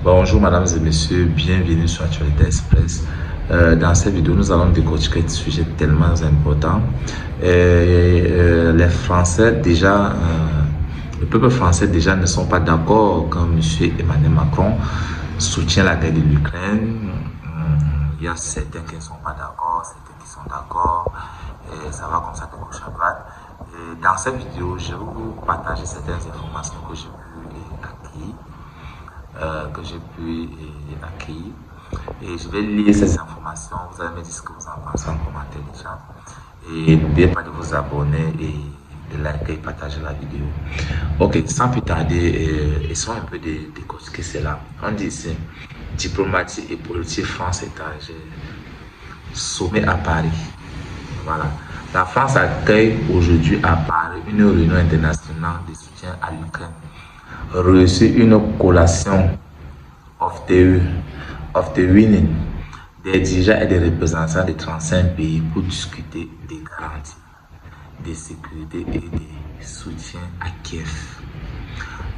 Bonjour mesdames et messieurs, bienvenue sur Actualité Express. Dans cette vidéo, nous allons décortiquer un sujet tellement important. Les Français déjà, le peuple français déjà ne sont pas d'accord quand M. Emmanuel Macron soutient la guerre de l'Ukraine. Il y a certains qui ne sont pas d'accord, certains qui sont d'accord. Et ça va comme ça de gauche à droite. Et dans cette vidéo, je vais vous partager certaines informations que j'ai pu acquérir accueillir. Et je vais lire ces informations. Vous allez me dire ce que vous en pensez en commentaire déjà. Et n'oubliez pas de vous abonner et de liker et partager la vidéo. Ok, sans plus tarder, essayons un peu de décortiquer cela. On dit ici, diplomatie et politique France étrangère, sommet à Paris. Voilà. La France accueille aujourd'hui à Paris une réunion internationale de soutien à l'Ukraine. Reçu une collation of the winning des dirigeants et des représentants de 35 pays pour discuter des garanties de sécurité et de soutien à Kiev.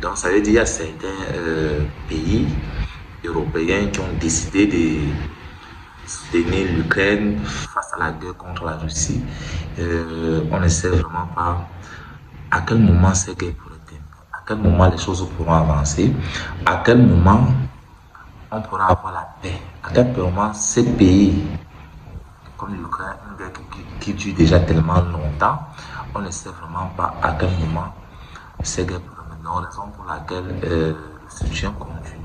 Donc ça veut dire qu'il y a certains pays européens qui ont décidé de soutenir l'Ukraine face à la guerre contre la Russie. On ne sait vraiment pas à quel moment cette guerre pourrait terminer, à quel moment les choses pourront avancer, à quel moment on pourra avoir la paix, à quel moment ces pays, comme l'Ukraine, une guerre qui dure déjà tellement longtemps, on ne sait vraiment pas à quel moment ces guerres pourraient terminer. Raison pour laquelle le soutien continue.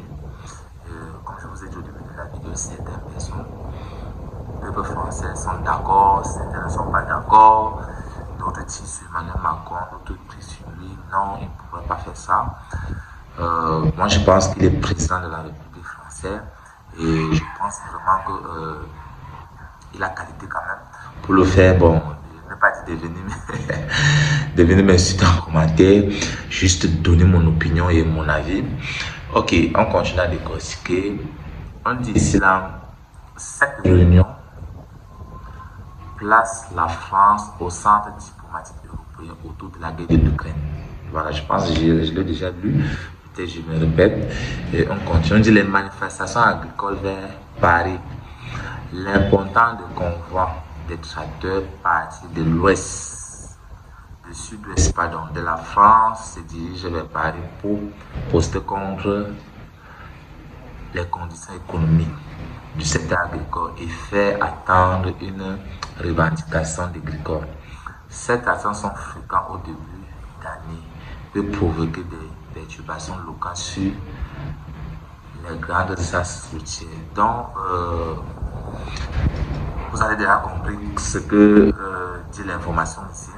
Comme je vous ai dit au début de la vidéo, certaines personnes, le peuple français sont d'accord, certains ne sont pas d'accord. D'autres disent sur Emmanuel Macron, d'autres disent sur lui, non, il ne pourrait pas faire ça. Moi, je pense qu'il est président de la République française et je pense vraiment qu'il a qualité quand même pour le faire. Bon, je ne vais pas dire de venir m'insulter en commentaire, juste donner mon opinion et mon avis. Ok, on continue à décortiquer. On dit ici là, cette réunion place la France au centre diplomatique européen autour de la guerre de l'Ukraine. Voilà, je pense que je l'ai déjà lu, peut-être je me répète. Et on continue, on dit les manifestations agricoles vers Paris. L'important de convoi des tracteurs partis de l'ouest, du sud-ouest, pardon, de la France se dirige vers Paris pour poster contre les conditions économiques du secteur agricole et faire attendre une revendication agricole. Ces actions sont fréquentes au début d'année, peuvent provoquer des perturbations locales sur les grandes axes routières. Donc, vous avez déjà compris ce que dit l'information ici.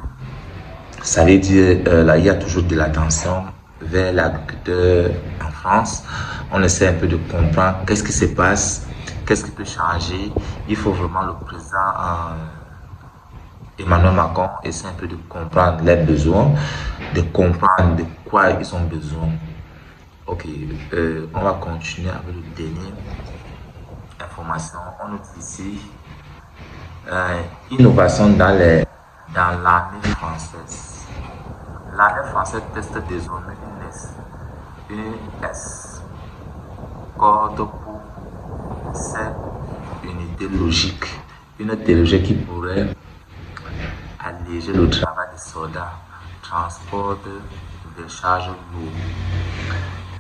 Ça veut dire là, il y a toujours de l'attention vers l'agriculteur en France. On essaie un peu de comprendre qu'est-ce qui se passe, qu'est-ce qui peut changer. Il faut vraiment le président Emmanuel Macron essaie un peu de comprendre leurs besoins, de comprendre de quoi ils ont besoin. Ok, on va continuer avec le dernier information. On nous dit ici innovation dans l'armée française. L'armée française teste désormais une S code pour cette unité logique. Une technologie qui pourrait alléger le travail des soldats, transporte des charges lourdes.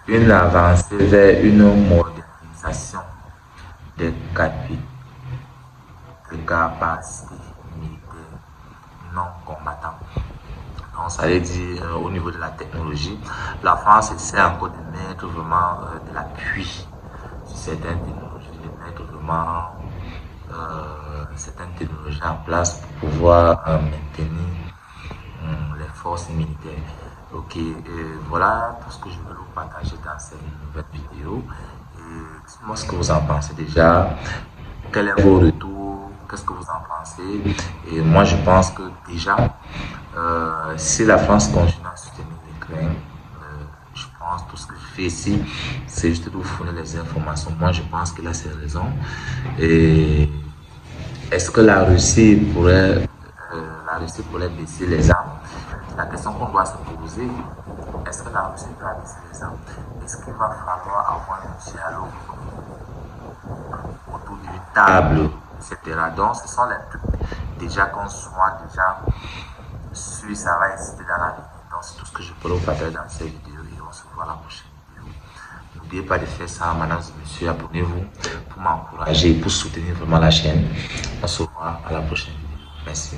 Une avancée vers une modernisation des capacités militaires non combattantes. Donc, ça veut dire au niveau de la technologie, la France essaie encore de mettre vraiment de l'appui sur certaines technologies, de mettre vraiment certaines technologies en place pour pouvoir maintenir les forces militaires. Ok, voilà tout ce que je vais vous partager dans cette nouvelle vidéo. Dites-moi ce que vous en pensez déjà. Quel est vos retours? Qu'est-ce que vous en pensez? Et moi, je pense que déjà, si la France continue à soutenir l'Ukraine, je pense que tout ce que je fais ici, c'est juste de vous fournir les informations. Moi, je pense qu'il a ses raisons. Et est-ce que la Russie pourrait baisser les armes? La question qu'on doit se poser, est-ce que la musique va laisser les gens? Est-ce qu'il va falloir avoir un dialogue autour d'une table, etc. Donc, ce sont les trucs déjà qu'on soit déjà sûr, ça va exister dans la vie. Donc, c'est tout ce que je peux vous partager dans cette vidéo et on se voit à la prochaine vidéo. N'oubliez pas de faire ça, madame et monsieur, abonnez-vous pour m'encourager, pour soutenir vraiment la chaîne. On se voit à la prochaine vidéo. Merci.